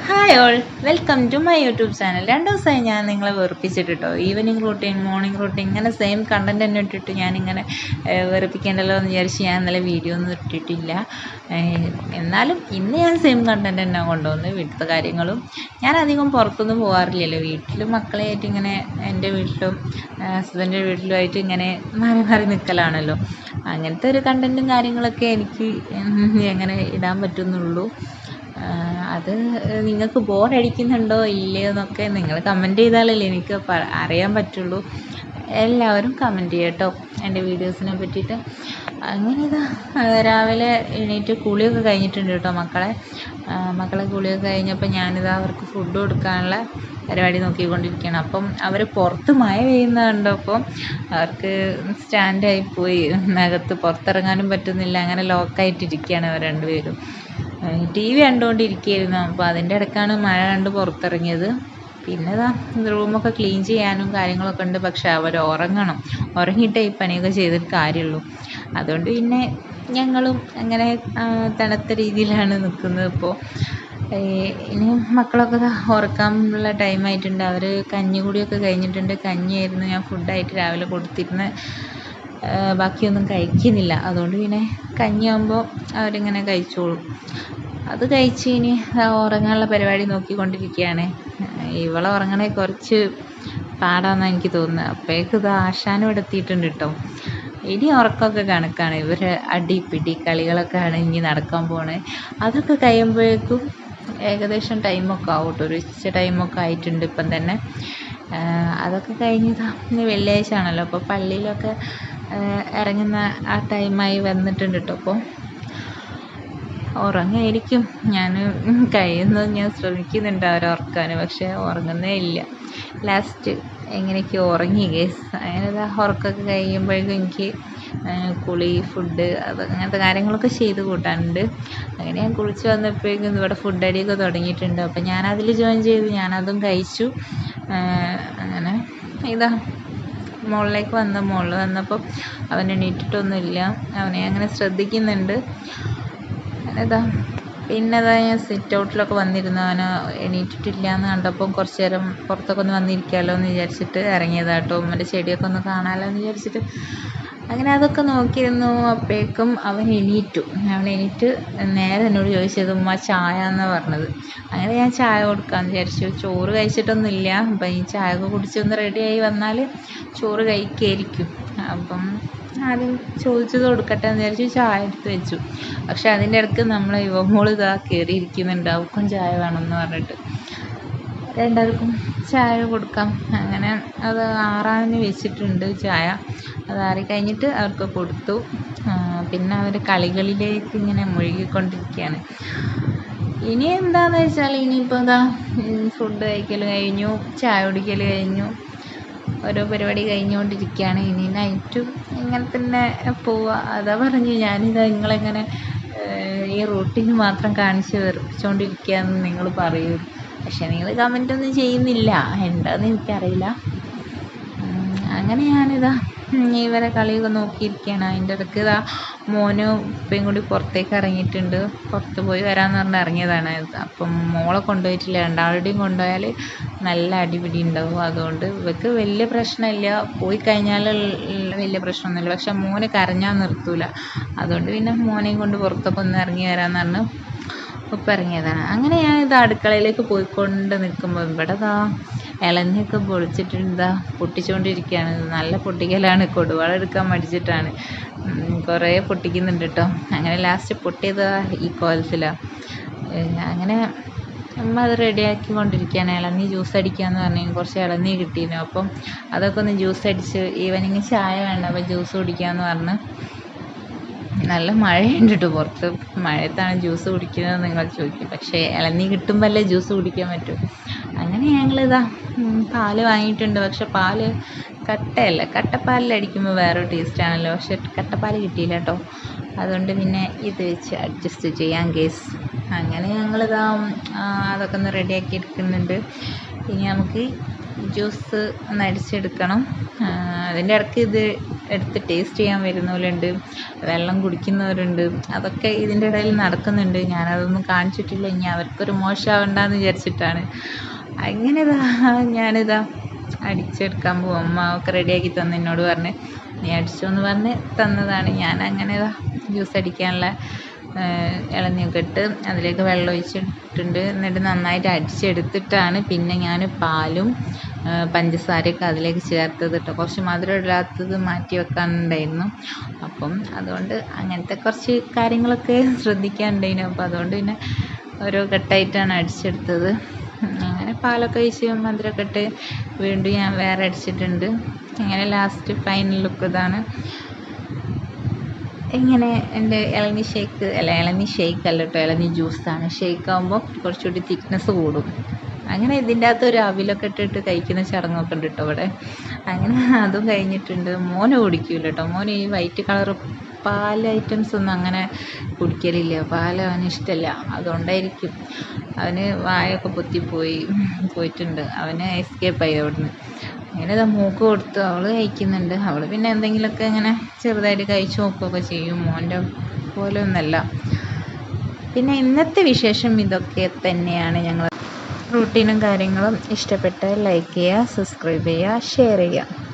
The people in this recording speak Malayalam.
Hi all, welcome to my YouTube channel. 2 ദിവസമായി ഞാൻ നിങ്ങളെ വെറുപ്പിച്ചിട്ട് കേട്ടോ. ഈവനിങ് റൂട്ടീൻ, മോർണിംഗ് റൂട്ടീൻ, ഇങ്ങനെ സെയിം കണ്ടൻറ് തന്നെ ഇട്ടിട്ട് ഞാനിങ്ങനെ വെറുപ്പിക്കേണ്ടല്ലോ എന്ന് വിചാരിച്ച് ഞാൻ ഇന്നലെ വീഡിയോ ഒന്നും ഇട്ടിട്ടില്ല. എന്നാലും ഇന്ന് ഞാൻ സെയിം കണ്ടൻറ് തന്നെ കൊണ്ടുവന്ന് വീട്ടിലത്തെ കാര്യങ്ങളും. ഞാൻ അധികം പുറത്തൊന്നും പോകാറില്ലല്ലോ, വീട്ടിലും മക്കളെയായിട്ട് ഇങ്ങനെ എൻ്റെ വീട്ടിലും ഹസ്ബൻഡിൻ്റെ വീട്ടിലുമായിട്ട് ഇങ്ങനെ മാറി മാറി നിൽക്കലാണല്ലോ. അങ്ങനത്തെ ഒരു കണ്ടൻറ്റും കാര്യങ്ങളൊക്കെ എനിക്ക് എങ്ങനെ ഇടാൻ പറ്റുന്നുള്ളൂ. അത് നിങ്ങൾക്ക് ബോറടിക്കുന്നുണ്ടോ ഇല്ലയോ എന്നൊക്കെ നിങ്ങൾ കമൻറ്റ് ചെയ്താലല്ലേ എനിക്ക് അറിയാൻ പറ്റുള്ളൂ. എല്ലാവരും കമൻറ്റ് ചെയ്യുക കേട്ടോ എൻ്റെ വീഡിയോസിനെ പറ്റിയിട്ട്. അങ്ങനെ ഇതാ രാവിലെ എണീറ്റ് കുളിയൊക്കെ കഴിഞ്ഞിട്ടുണ്ട് കേട്ടോ. മക്കളെ കുളിയൊക്കെ കഴിഞ്ഞപ്പോൾ ഞാനിതാ അവർക്ക് ഫുഡ് കൊടുക്കാനുള്ള പരിപാടി നോക്കിക്കൊണ്ടിരിക്കുകയാണ്. അപ്പം അവർ പുറത്ത് മഴ പെയ്യുന്ന കണ്ടപ്പോൾ അവർക്ക് സ്റ്റാൻഡായി പോയി, അകത്ത് പുറത്തിറങ്ങാനും പറ്റുന്നില്ല, അങ്ങനെ ലോക്കായിട്ടിരിക്കുകയാണ് അവർ രണ്ടുപേരും. TV കണ്ടുകൊണ്ടിരിക്കുകയായിരുന്നു. അപ്പോൾ അതിൻ്റെ ഇടയ്ക്കാണ് മഴ കണ്ട് പുറത്തിറങ്ങിയത്. പിന്നെ ഇതാ റൂമൊക്കെ ക്ലീൻ ചെയ്യാനും കാര്യങ്ങളൊക്കെ ഉണ്ട്. പക്ഷെ അവർ ഉറങ്ങിയിട്ടേ ഈ പണിയൊക്കെ ചെയ്തിട്ട് കാര്യമുള്ളൂ. അതുകൊണ്ട് പിന്നെ ഞങ്ങളും അങ്ങനെ തണുത്ത രീതിയിലാണ് നിൽക്കുന്നത് ഇപ്പോൾ. ഇനി മക്കളൊക്കെ ഉറക്കാനുള്ള ടൈമായിട്ടുണ്ട്. അവർ കഞ്ഞികുടിയൊക്കെ കഴിഞ്ഞിട്ടുണ്ട്. കഞ്ഞിയായിരുന്നു ഞാൻ ഫുഡായിട്ട് രാവിലെ കൊടുത്തിരുന്നത്. ബാക്കിയൊന്നും കഴിക്കുന്നില്ല. അതുകൊണ്ട് പിന്നെ കഞ്ഞിയാകുമ്പോൾ അവരിങ്ങനെ കഴിച്ചോളും. അത് കഴിച്ച് ഇനി ഉറങ്ങാനുള്ള പരിപാടി നോക്കിക്കൊണ്ടിരിക്കുകയാണ്. ഇവളെ ഉറങ്ങണേ കുറച്ച് പാടാന്നാണ് എനിക്ക് തോന്നുന്നത്. അപ്പോഴേക്ക് ഇത് ആശാനും ഇവിടെ എത്തിയിട്ടുണ്ട് കേട്ടോ. ഇനി ഉറക്കമൊക്കെ കണക്കാണ്. ഇവർ അടിപിടി കളികളൊക്കെയാണ് ഇനി നടക്കാൻ പോണത്. അതൊക്കെ കഴിയുമ്പോഴേക്കും ഏകദേശം ടൈമൊക്കെ ആവും കേട്ടോ. ഒരു ഉച്ച ടൈമൊക്കെ ആയിട്ടുണ്ട് ഇപ്പം തന്നെ. അതൊക്കെ കഴിഞ്ഞതാ ഇന്ന് വെള്ളിയാഴ്ച ആണല്ലോ, അപ്പോൾ പള്ളിയിലൊക്കെ ഇറങ്ങുന്ന ആ ടൈമായി വന്നിട്ടുണ്ട് കേട്ടോ. അപ്പോൾ ഉറങ്ങായിരിക്കും. ഞാൻ കഴിയുന്നത് ഞാൻ ശ്രമിക്കുന്നുണ്ട് അവരെ ഉറക്കാൻ, പക്ഷേ ഉറങ്ങുന്നേ ഇല്ല. ലാസ്റ്റ് എങ്ങനെയൊക്കെയോ ഉറങ്ങി ഗേസ്. അങ്ങനെ ഉറക്കമൊക്കെ കഴിയുമ്പോഴേക്കും എനിക്ക് കുളി, ഫുഡ്, അങ്ങനത്തെ കാര്യങ്ങളൊക്കെ ചെയ്ത് കൂട്ടാനുണ്ട്. അങ്ങനെ ഞാൻ കുളിച്ച് വന്നപ്പോഴേക്കും ഇവിടെ ഫുഡ് അടിയൊക്കെ തുടങ്ങിയിട്ടുണ്ട്. അപ്പോൾ ഞാൻ അതിൽ ജോയിൻ ചെയ്ത് ഞാനതും കഴിച്ചു. അങ്ങനെ ഇതാ മുകളിലേക്ക് മുകളിൽ വന്നപ്പോൾ അവൻ എണീറ്റിട്ടൊന്നുമില്ല. അവനെ അങ്ങനെ ശ്രദ്ധിക്കുന്നുണ്ട്. ഇതാ പിന്നെ ഞാൻ സിറ്റ് ഔട്ടിലൊക്കെ വന്നിരുന്നു. അവന് എണീറ്റിട്ടില്ല എന്ന് കണ്ടപ്പോൾ കുറച്ച് നേരം പുറത്തൊക്കെ ഒന്ന് വന്നിരിക്കാമല്ലോ എന്ന് വിചാരിച്ചിട്ട് ഇറങ്ങിയതാട്ടോ. ഉമ്മൻ്റെ ചെടിയൊക്കെ ഒന്ന് കാണാമല്ലോ എന്ന് വിചാരിച്ചിട്ട് അങ്ങനെ അതൊക്കെ നോക്കിയിരുന്നു. അപ്പോഴേക്കും അവൻ എണീറ്റ് നേരെ എന്നോട് ചോദിച്ചത് ഉമ്മ ചായ എന്നാണ് പറഞ്ഞത്. അങ്ങനെ ഞാൻ ചായ കൊടുക്കാമെന്ന് വിചാരിച്ചു. ചോറ് കഴിച്ചിട്ടൊന്നുമില്ല. അപ്പം ഈ ചായ ഒക്കെ കുടിച്ചൊന്ന് റെഡിയായി വന്നാൽ ചോറ് കഴിക്കുമായിരിക്കും. അപ്പം ആദ്യം ചോദിച്ചത് കൊടുക്കട്ടെ എന്ന് വിചാരിച്ച് ചായ എടുത്ത് വെച്ചു. പക്ഷെ അതിൻ്റെ ഇടയ്ക്ക് നമ്മളെ യുവമോൾ ഇതാ കയറിയിരിക്കുന്നുണ്ട്. അവൾക്കും ചായ വേണമെന്ന് പറഞ്ഞിട്ട്. രണ്ടാൾക്കും ചായ കൊടുക്കാം. അങ്ങനെ അത് ആറാന് വെച്ചിട്ടുണ്ട് ചായ. അത് ആറി കഴിഞ്ഞിട്ട് അവർക്ക് കൊടുത്തു. പിന്നെ അവർ കളികളിലേക്ക് ഇങ്ങനെ മുഴുകിക്കൊണ്ടിരിക്കുകയാണ്. ഇനി എന്താണെന്ന് വെച്ചാൽ ഇനിയിപ്പോൾ ഇതാ ഫുഡ് കഴിക്കൽ കഴിഞ്ഞു, ചായ കുടിക്കൽ കഴിഞ്ഞു, ഓരോ പരിപാടി കഴിഞ്ഞുകൊണ്ടിരിക്കുകയാണ്. ഇനി നൈറ്റും ഇങ്ങനെ തന്നെ പോവുക. അതാ പറഞ്ഞു ഞാനിതാ നിങ്ങളെങ്ങനെ ഈ റൂട്ടീന് മാത്രം കാണിച്ച് വെറുപ്പിച്ചുകൊണ്ടിരിക്കുകയെന്ന് നിങ്ങൾ പറയും. പക്ഷെ നിങ്ങൾ കമൻറ്റൊന്നും ചെയ്യുന്നില്ല, എന്താണെന്ന് എനിക്കറിയില്ല. അങ്ങനെ ഞാനിതാ ഇവരെ കളിയൊക്കെ നോക്കിയിരിക്കുകയാണ്. അതിൻ്റെ ഇടയ്ക്ക് ഇതാ മോനും ഉപ്പയും കൂടി പുറത്തേക്ക് ഇറങ്ങിയിട്ടുണ്ട്. പുറത്ത് പോയി വരാമെന്ന് പറഞ്ഞ് ഇറങ്ങിയതാണ്. അപ്പം മോളെ കൊണ്ടുപോയിട്ടില്ല. രണ്ടാളുടെയും കൊണ്ടുപോയാൽ നല്ല അടിപിടി ഉണ്ടാവും. അതുകൊണ്ട് ഇവർക്ക് വലിയ പ്രശ്നമില്ല, പോയി കഴിഞ്ഞാൽ വലിയ പ്രശ്നമൊന്നുമില്ല. പക്ഷെ മോന് കരഞ്ഞാൽ നിർത്തൂല. അതുകൊണ്ട് പിന്നെ മോനെയും കൊണ്ട് പുറത്തൊക്കെ ഒന്ന് ഇറങ്ങി വരാമെന്ന് പറഞ്ഞ് ഉപ്പ ഇറങ്ങിയതാണ്. അങ്ങനെ ഞാനിത് അടുക്കളയിലേക്ക് പോയിക്കൊണ്ട് നിൽക്കുമ്പോൾ ഇവിടെ ഇളനിയൊക്കെ പൊളിച്ചിട്ട് പൊട്ടിച്ചുകൊണ്ടിരിക്കുകയാണ്. നല്ല പൊട്ടിക്കലാണ്. കൊടുവാള എടുക്കാൻ മടിച്ചിട്ടാണ്. കുറേ പൊട്ടിക്കുന്നുണ്ട് കേട്ടോ. അങ്ങനെ ലാസ്റ്റ് പൊട്ടിയത് ഈ കോലത്തിലാണ്. അങ്ങനെ അമ്മ അത് റെഡിയാക്കി കൊണ്ടിരിക്കുകയാണ്. ഇളനീ ജ്യൂസ് അടിക്കാമെന്ന് പറഞ്ഞു. കുറച്ച് ഇളനീ കിട്ടിയിരുന്നു. അപ്പം അതൊക്കെ ഒന്ന് ജ്യൂസ് അടിച്ച്, ഈവനിങ് ചായ വേണ്ട, അപ്പോൾ ജ്യൂസ് കുടിക്കാമെന്ന് പറഞ്ഞ്. നല്ല മഴയുണ്ട് കേട്ടോ പുറത്ത്. മഴയത്താണ് ജ്യൂസ് കുടിക്കുന്നത് നിങ്ങൾ ചോദിക്കും. പക്ഷേ ഇളനീ കിട്ടുമ്പോൾ അല്ലേ ജ്യൂസ് കുടിക്കാൻ പറ്റും. അങ്ങനെ ഞങ്ങളിതാ പാല് വാങ്ങിയിട്ടുണ്ട്. പക്ഷെ പാല് കട്ടയല്ല. കട്ടപ്പാലിലടിക്കുമ്പോൾ വേറൊരു ടേസ്റ്റാണല്ലോ. പക്ഷെ കട്ടപ്പാൽ കിട്ടിയില്ല കേട്ടോ. അതുകൊണ്ട് പിന്നെ ഇത് വെച്ച് അഡ്ജസ്റ്റ് ചെയ്യാം ഗേസ്. അങ്ങനെ ഞങ്ങളിതാ അതൊക്കെ ഒന്ന് റെഡിയാക്കി എടുക്കുന്നുണ്ട്. ഇനി നമുക്ക് ജ്യൂസ് ഒന്ന് അടിച്ചെടുക്കണം. അതിൻ്റെ ഇടയ്ക്ക് ഇത് എടുത്ത് ടേസ്റ്റ് ചെയ്യാൻ വരുന്നവരുണ്ട്, വെള്ളം കുടിക്കുന്നവരുണ്ട്. അതൊക്കെ ഇതിൻ്റെ ഇടയിൽ നടക്കുന്നുണ്ട്. ഞാനതൊന്നും കാണിച്ചിട്ടില്ല, ഇനി അവർക്കൊരു മോശമാവണ്ടെന്ന് വിചാരിച്ചിട്ടാണ്. അങ്ങനെ ഞാനിതാ അടിച്ചെടുക്കാൻ പോകും. അമ്മ ഒക്കെ റെഡിയാക്കി തന്നു, എന്നോട് പറഞ്ഞ് നീ അടിച്ചോ എന്ന് പറഞ്ഞ് തന്നതാണ്. ഞാൻ അങ്ങനെ ജ്യൂസ് അടിക്കാനുള്ള ഇളനിയൊക്കെ ഇട്ട് അതിലേക്ക് വെള്ളം ഒഴിച്ചിട്ടുണ്ട്. എന്നിട്ട് നന്നായിട്ട് അടിച്ചെടുത്തിട്ടാണ് പിന്നെ ഞാൻ പാലും പഞ്ചസാരയൊക്കെ അതിലേക്ക് ചേർത്തത് കേട്ടോ. കുറച്ച് മധുരം ഇടാത്തത് മാറ്റി വെക്കാനുണ്ടായിരുന്നു. അപ്പം അതുകൊണ്ട് അങ്ങനത്തെ കുറച്ച് കാര്യങ്ങളൊക്കെ ശ്രദ്ധിക്കാനുണ്ടായിരുന്നു. അപ്പോൾ അതുകൊണ്ട് പിന്നെ ഓരോ ഘട്ടമായിട്ടാണ് അടിച്ചെടുത്തത്. അങ്ങനെ പാലൊക്കെ ഒഴിച്ച് മധുരമൊക്കെ ഇട്ട് വീണ്ടും ഞാൻ വേറെ അടിച്ചിട്ടുണ്ട്. അങ്ങനെ ലാസ്റ്റ് ഫൈനൽ ലുക്ക് ഇതാണ്. ഇങ്ങനെ എൻ്റെ ഇളനി ഷേക്ക് അല്ല കേട്ടോ, ഇളനി ജ്യൂസാണ്. ഷേക്ക് ആകുമ്പോൾ കുറച്ചുകൂടി തിക്നെസ് കൂടും. അങ്ങനെ ഇതിൻ്റെ അകത്ത് ഒരു അവിലൊക്കെ ഇട്ടിട്ട് കഴിക്കുന്ന ചടങ്ങൊക്കെ ഉണ്ട് കേട്ടോ ഇവിടെ. അങ്ങനെ അതും കഴിഞ്ഞിട്ടുണ്ട്. മോന് കുടിക്കില്ല കേട്ടോ. മോന് ഈ വൈറ്റ് കളർ പാൽ ഐറ്റംസ് ഒന്നും അങ്ങനെ കുടിക്കലില്ല. പാൽ അവന് ഇഷ്ടമല്ല. അതുകൊണ്ടായിരിക്കും അവന് വായൊക്കെ പോയിട്ടുണ്ട്. അവന് എസ്കേപ്പായി അവിടുന്ന്. അങ്ങനെ മൂക്ക് കൊടുത്തു. അവൾ കഴിക്കുന്നുണ്ട്. അവൾ പിന്നെ എന്തെങ്കിലുമൊക്കെ ഇങ്ങനെ ചെറുതായിട്ട് കഴിച്ചു നോക്കുകയൊക്കെ ചെയ്യും. മോൻ്റെ പോലെ ഒന്നല്ല. പിന്നെ ഇന്നത്തെ വിശേഷം ഇതൊക്കെ തന്നെയാണ്. ഞങ്ങൾ റൂട്ടീനും കാര്യങ്ങളും ഇഷ്ടപ്പെട്ടാൽ ലൈക്ക് ചെയ്യുക, സബ്സ്ക്രൈബ് ചെയ്യുക, ഷെയർ ചെയ്യുക.